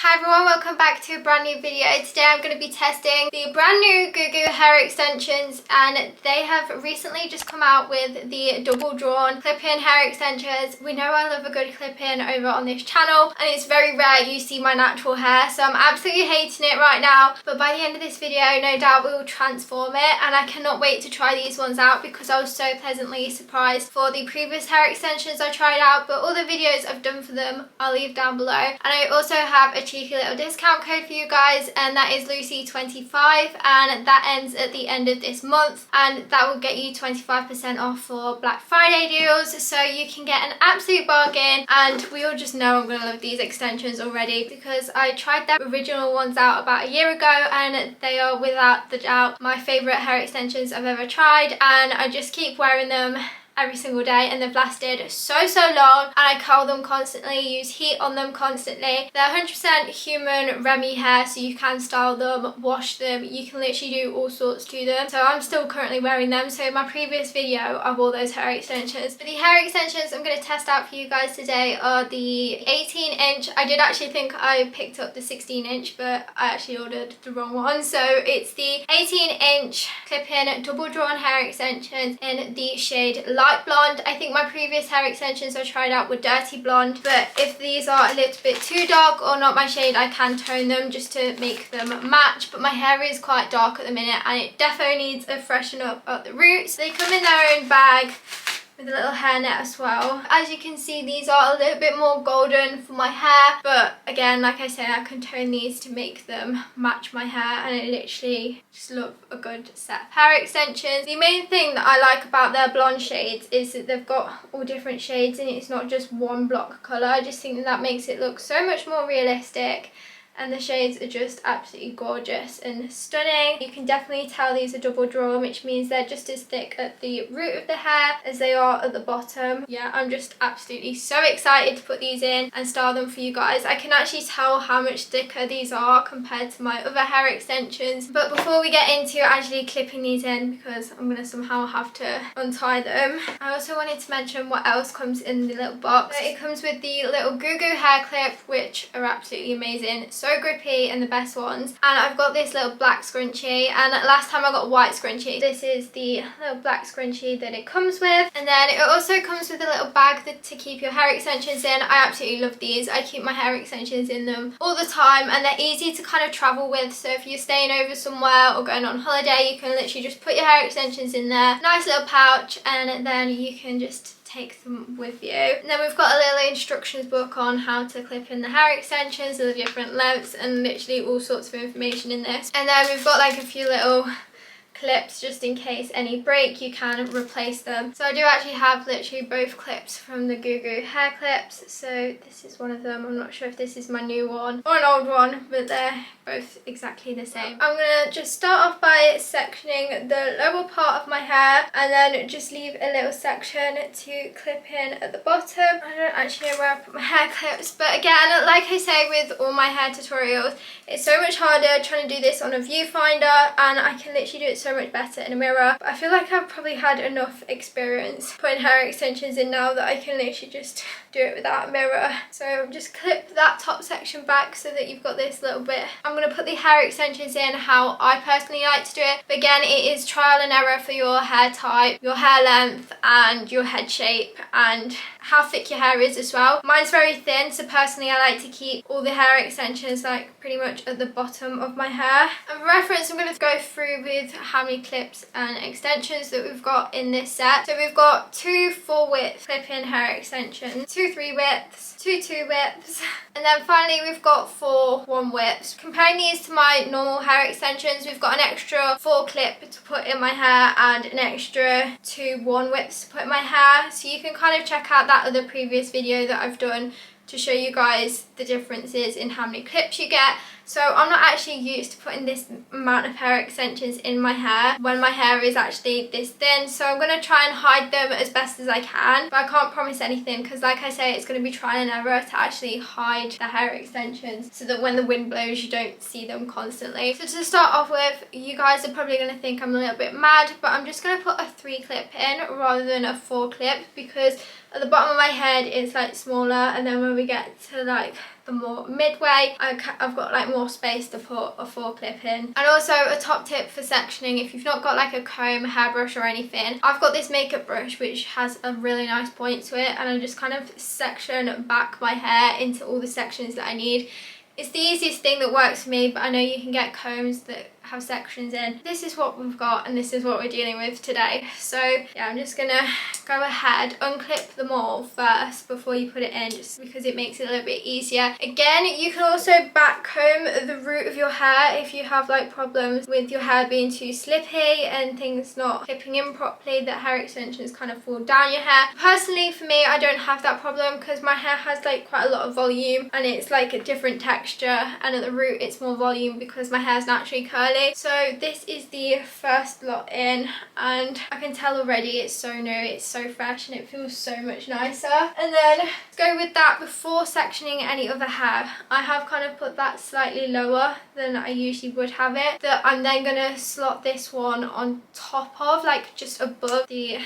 Hi everyone, welcome back to a brand new video. Today I'm going to be testing the brand new Googoo hair extensions, and they have recently just come out with the double drawn clip-in hair extensions. We know I love a good clip-in over on this channel, and it's very rare you see my natural hair, so I'm absolutely hating it right now. But by the end of this video, no doubt we will transform it, and I cannot wait to try these ones out because I was so pleasantly surprised for the previous hair extensions I tried out. But all the videos I've done for them I'll leave down below, and I also have a cheeky little discount code for you guys, and that is Lucy25, and that ends at the end of this month, and that will get you 25% off for Black Friday deals, so you can get an absolute bargain. And we all just know I'm gonna love these extensions already because I tried their original ones out about a year ago, and they are without the doubt my favorite hair extensions I've ever tried, and I just keep wearing them every single day, and they've lasted so long, and I curl them constantly, use heat on them constantly. They're 100% human Remy hair, so you can style them, wash them, you can literally do all sorts to them. So I'm still currently wearing them. So in my previous video I wore those hair extensions, but the hair extensions I'm going to test out for you guys today are the 18-inch. I did actually think I picked up the 16-inch, but I actually ordered the wrong one. So it's the 18-inch clip-in double drawn hair extensions in the shade light blonde. I think my previous hair extensions I tried out were dirty blonde, but if these are a little bit too dark or not my shade, I can tone them just to make them match. But my hair is quite dark at the minute, and it definitely needs a freshen up at the roots. They come in their own bag with a little hairnet as well. As you can see, these are a little bit more golden for my hair, but again, like I say, I can tone these to make them match my hair, and I literally just love a good set of hair extensions. The main thing that I like about their blonde shades is that they've got all different shades, and it's not just one block colour. I just think that that makes it look so much more realistic, and the shades are just absolutely gorgeous and stunning. You can definitely tell these are double drawn, which means they're just as thick at the root of the hair as they are at the bottom. Yeah, I'm just absolutely so excited to put these in and style them for you guys. I can actually tell how much thicker these are compared to my other hair extensions. But before we get into actually clipping these in, because I'm going to somehow have to untie them, I also wanted to mention what else comes in the little box. So it comes with the little Googoo hair clip, which are absolutely amazing. So grippy and the best ones. And I've got this little black scrunchie, and last time I got a white scrunchie. This is the little black scrunchie that it comes with. And then it also comes with a little bag to keep your hair extensions in. I absolutely love these. I keep my hair extensions in them all the time, and they're easy to kind of travel with. So if you're staying over somewhere or going on holiday, you can literally just put your hair extensions in there. Nice little pouch, and then you can just take them with you. And then we've got a little instructions book on how to clip in the hair extensions of the different lengths, and literally all sorts of information in this. And then we've got like a few little clips just in case any break, you can replace them. So I do actually have literally both clips from the Googoo hair clips. So this is one of them. I'm not sure if this is my new one or an old one, but they're both exactly the same. I'm gonna just start off by sectioning the lower part of my hair, and then just leave a little section to clip in at the bottom. I don't actually know where I put my hair clips, but again, like I say with all my hair tutorials, it's so much harder trying to do this on a viewfinder, and I can literally do it so much better in a mirror. But I feel like I've probably had enough experience putting hair extensions in now that I can literally just do it without a mirror. So just clip that top section back so that you've got this little bit. I'm going to put the hair extensions in how I personally like to do it, but again, it is trial and error for your hair type, your hair length, and your head shape, and how thick your hair is as well. Mine's very thin, so personally I like to keep all the hair extensions like pretty much at the bottom of my hair. And for reference, I'm going to go through with how many clips and extensions that we've got in this set. So we've got 2 full width clip-in hair extensions, 2 3 widths, 2 2 widths, and then finally we've got 4 1 widths. Comparing these to my normal hair extensions, we've got an extra 4 clip to put in my hair and an extra 2 1 widths to put in my hair. So you can kind of check out that other previous video that I've done to show you guys the differences in how many clips you get. So I'm not actually used to putting this amount of hair extensions in my hair when my hair is actually this thin. So I'm going to try and hide them as best as I can. But I can't promise anything because, like I say, it's going to be trial and error to actually hide the hair extensions so that when the wind blows you don't see them constantly. So to start off with, you guys are probably going to think I'm a little bit mad, but I'm just going to put a 3 clip in rather than a 4 clip, because at the bottom of my head it's like smaller, and then when we get to like the more midway, I've got like more space to put a 4-clip in. And also a top tip for sectioning, if you've not got like a comb, hairbrush or anything, I've got this makeup brush which has a really nice point to it, and I just kind of section back my hair into all the sections that I need. It's the easiest thing that works for me, but I know you can get combs that have sections in. This is what we've got and this is what we're dealing with today. So yeah, I'm just gonna go ahead, unclip them all first before you put it in, just because it makes it a little bit easier. Again, you can also back comb the root of your hair if you have like problems with your hair being too slippy and things not clipping in properly, that hair extensions kind of fall down your hair. Personally for me, I don't have that problem because my hair has like quite a lot of volume and it's like a different texture, and at the root it's more volume because my hair is naturally curly. So this is the first lot in, and I can tell already it's so new, it's so fresh, and it feels so much nicer. And then to go with that, before sectioning any other hair, I have kind of put that slightly lower than I usually would have it, that I'm then going to slot this one on top of, like just above the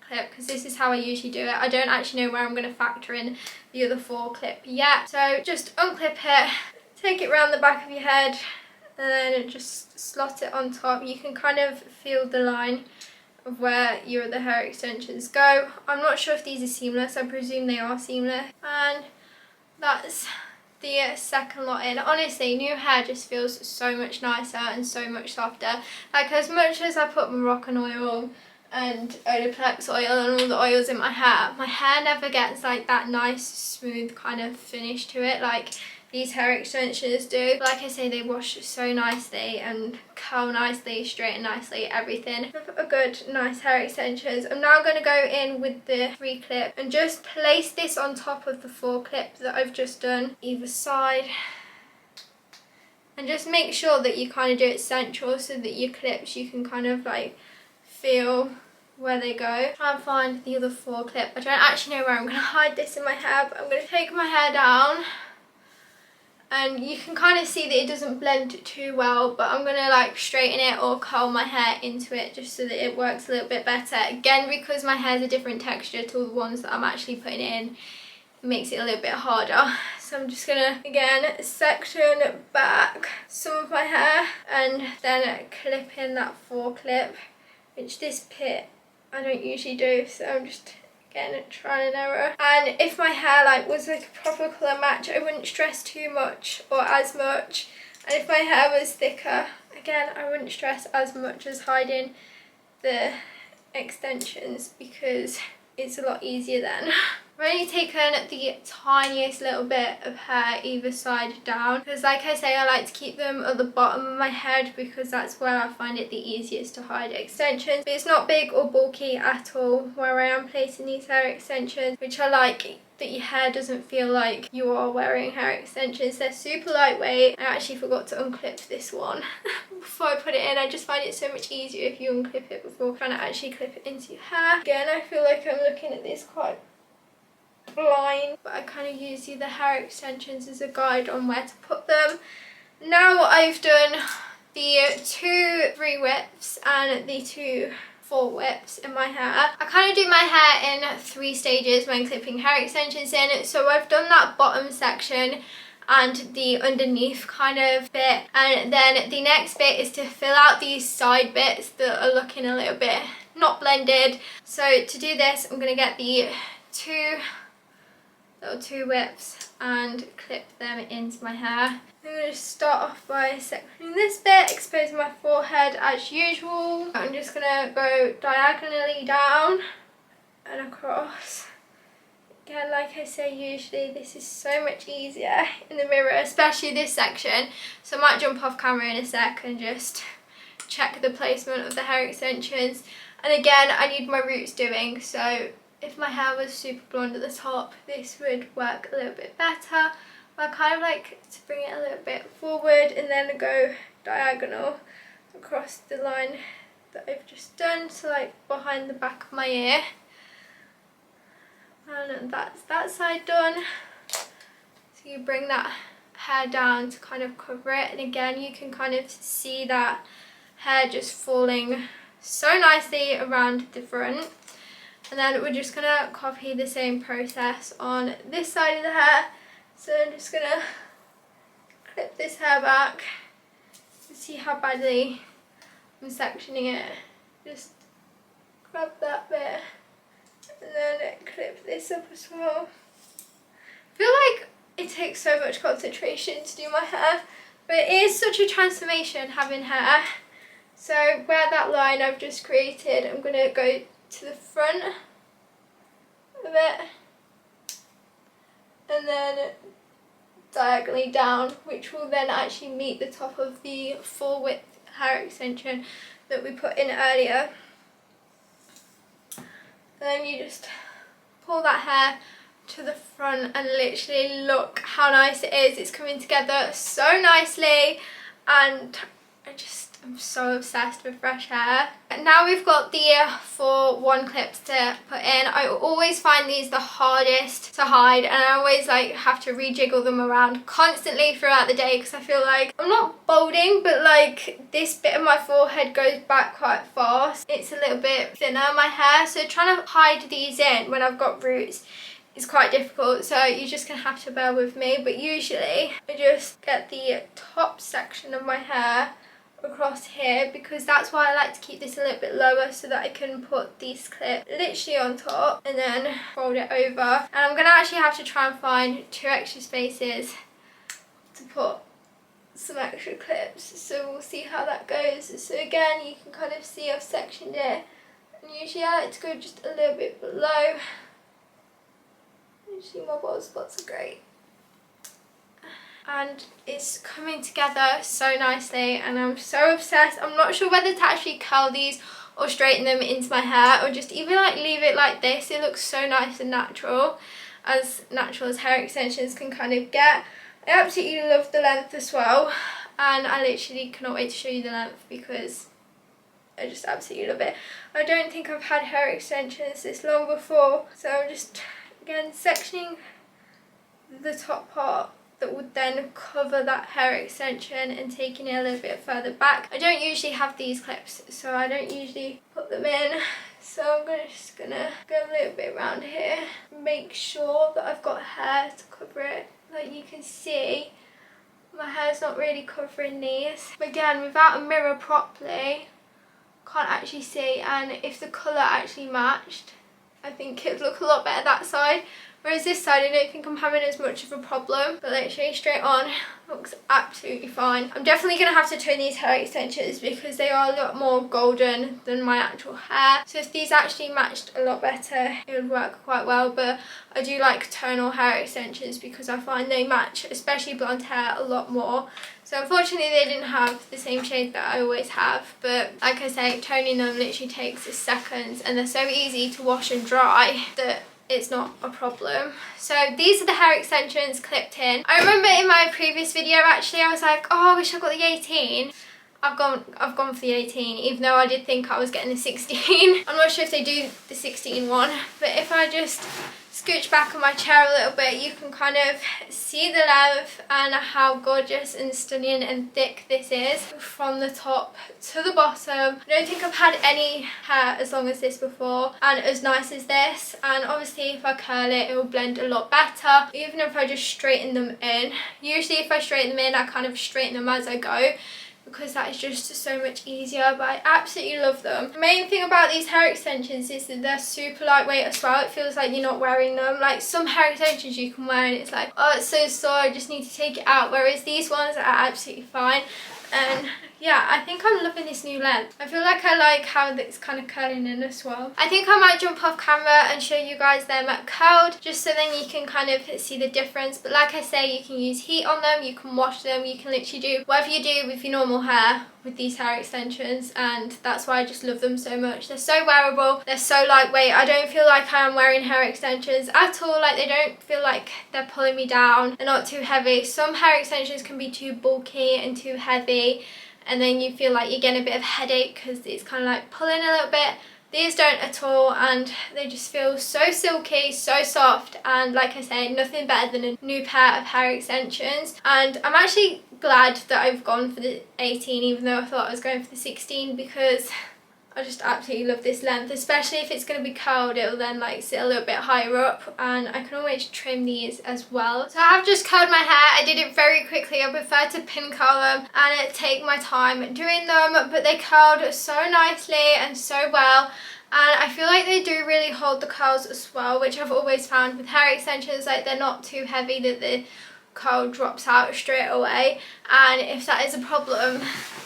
clip, because this is how I usually do it. I don't actually know where I'm going to factor in the other 4 clip yet. So just unclip it, take it around the back of your head, and then just slot it on top. You can kind of feel the line of where your other hair extensions go. I'm not sure if these are seamless, I presume they are seamless. And that's the second lot in. Honestly, new hair just feels so much nicer and so much softer. Like, as much as I put Moroccan oil and Olaplex oil and all the oils in my hair never gets like that nice smooth kind of finish to it like these hair extensions do. Like I say, they wash so nicely and curl nicely, straighten nicely, everything. A good nice hair extensions. I'm now going to go in with the 3-clip and just place this on top of the 4-clip that I've just done either side, and just make sure that you kind of do it central so that your clips, you can kind of like feel where they go. Try and find the other 4-clip. I don't actually know where I'm going to hide this in my hair, but I'm going to take my hair down. And you can kind of see that it doesn't blend too well, but I'm going to like straighten it or curl my hair into it just so that it works a little bit better. Again, because my hair is a different texture to the ones that I'm actually putting in, it makes it a little bit harder. So I'm just going to, again, section back some of my hair and then clip in that 4-clip, which this bit I don't usually do, so I'm just again trial and error. And if my hair like was like a proper colour match, I wouldn't stress too much or as much, and if my hair was thicker, again I wouldn't stress as much as hiding the extensions because it's a lot easier then. I've only taken the tiniest little bit of hair either side down because, like I say, I like to keep them at the bottom of my head because that's where I find it the easiest to hide extensions. But it's not big or bulky at all where I am placing these hair extensions, which I like, that your hair doesn't feel like you are wearing hair extensions. They're super lightweight. I actually forgot to unclip this one before I put it in. I just find it so much easier if you unclip it before trying to actually clip it into your hair. Again, I feel like I'm looking at this quite blind, but I kind of use the hair extensions as a guide on where to put them. Now I've done the 2 3-whips and the 2 4-whips in my hair. I kind of do my hair in 3 stages when clipping hair extensions in. So I've done that bottom section and the underneath kind of bit, and then the next bit is to fill out these side bits that are looking a little bit not blended. So to do this, I'm going to get the 2 little 2-whips and clip them into my hair. I'm going to start off by sectioning this bit, exposing my forehead as usual. I'm just going to go diagonally down and across. Again, like I say, usually this is so much easier in the mirror, especially this section. So I might jump off camera in a sec and just check the placement of the hair extensions. And again, I need my roots doing, so if my hair was super blonde at the top, this would work a little bit better. But I kind of like to bring it a little bit forward and then go diagonal across the line that I've just done, so like behind the back of my ear. And that's that side done. So you bring that hair down to kind of cover it, and again you can kind of see that hair just falling so nicely around the front. And then we're just gonna copy the same process on this side of the hair. So I'm just gonna clip this hair back and see how badly I'm sectioning it. Just grab that bit and then clip this up as well. I feel like it takes so much concentration to do my hair, but it is such a transformation having hair. So where that line I've just created, I'm going to go to the front of it and then diagonally down, which will then actually meet the top of the full width hair extension that we put in earlier. Then you just pull that hair to the front and literally look how nice it is. It's coming together so nicely and I'm so obsessed with fresh hair. Now we've got the 4-1 clips to put in. I always find these the hardest to hide, and I always like have to rejiggle them around constantly throughout the day because I feel like I'm not balding, but like this bit of my forehead goes back quite fast. It's a little bit thinner, my hair, so trying to hide these in when I've got roots is quite difficult, so you're just gonna have to bear with me. But usually I just get the top section of my hair across here because that's why I like to keep this a little bit lower, so that I can put these clips literally on top and then fold it over. And I'm gonna actually have to try and find 2 extra spaces to put some extra clips, so we'll see how that goes. So again, you can kind of see I've sectioned it, and usually I like to go just a little bit below. Usually my bald spots are great. And it's coming together so nicely and I'm so obsessed. I'm not sure whether to actually curl these or straighten them into my hair or just even like leave it like this. It looks so nice and natural as hair extensions can kind of get. I absolutely love the length as well, and I literally cannot wait to show you the length because I just absolutely love it. I don't think I've had hair extensions this long before, so I'm just again sectioning the top part that would then cover that hair extension and taking it a little bit further back. I don't usually have these clips, so I don't usually put them in. So I'm just gonna go a little bit around here, make sure that I've got hair to cover it. Like you can see, my hair's not really covering these. But again, without a mirror properly, can't actually see, and if the colour actually matched, I think it would look a lot better that side. Whereas this side, I don't think I'm having as much of a problem, but literally straight on looks absolutely fine. I'm definitely going to have to tone these hair extensions because they are a lot more golden than my actual hair. So if these actually matched a lot better, it would work quite well. But I do like tonal hair extensions because I find they match, especially blonde hair, a lot more. So unfortunately they didn't have the same shade that I always have, but like I say, toning them literally takes seconds and they're so easy to wash and dry that it's not a problem. So these are the hair extensions clipped in. I remember in my previous video actually I was like, oh, I wish I got the 18. I've gone for the 18, even though I did think I was getting the 16. I'm not sure if they do the 16 one, but if I just scooch back on my chair a little bit, you can kind of see the length and how gorgeous and stunning and thick this is from the top to the bottom. I don't think I've had any hair as long as this before and as nice as this, and obviously if I curl it, it will blend a lot better, even if I just straighten them in. Usually if I straighten them in, I kind of straighten them as I go, because that is just so much easier, but I absolutely love them. The main thing about these hair extensions is that they're super lightweight as well. It feels like you're not wearing them. Like some hair extensions you can wear and it's like, oh, it's so sore, I just need to take it out, whereas these ones are absolutely fine. And yeah, I think I'm loving this new length. I feel like I like how it's kind of curling in as well. I think I might jump off camera and show you guys them curled, just so then you can kind of see the difference. But like I say, you can use heat on them, you can wash them, you can literally do whatever you do with your normal hair with these hair extensions, and that's why I just love them so much. They're so wearable, they're so lightweight. I don't feel like I am wearing hair extensions at all. Like they don't feel like they're pulling me down. They're not too heavy. Some hair extensions can be too bulky and too heavy, and then you feel like you're getting a bit of headache because it's kind of like pulling a little bit. These don't at all, and they just feel so silky, so soft, and like I say, nothing better than a new pair of hair extensions. And I'm actually glad that I've gone for the 18, even though I thought I was going for the 16, because I just absolutely love this length, especially if it's going to be curled. It will then like sit a little bit higher up, and I can always trim these as well. So I have just curled my hair. I did it very quickly. I prefer to pin curl them and take my time doing them, but they curled so nicely and so well. And I feel like they do really hold the curls as well, which I've always found with hair extensions, like they're not too heavy that the curl drops out straight away. And if that is a problem,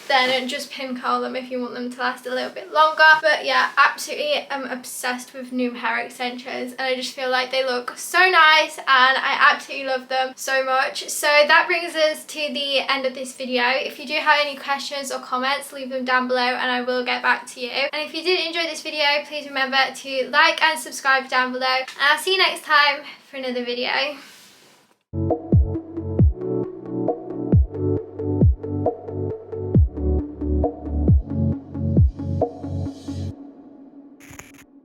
then just pin curl them if you want them to last a little bit longer. But yeah, absolutely am obsessed with new hair extensions, and I just feel like they look so nice and I absolutely love them so much. So that brings us to the end of this video. If you do have any questions or comments, leave them down below and I will get back to you. And if you did enjoy this video, please remember to like and subscribe down below, and I'll see you next time for another video.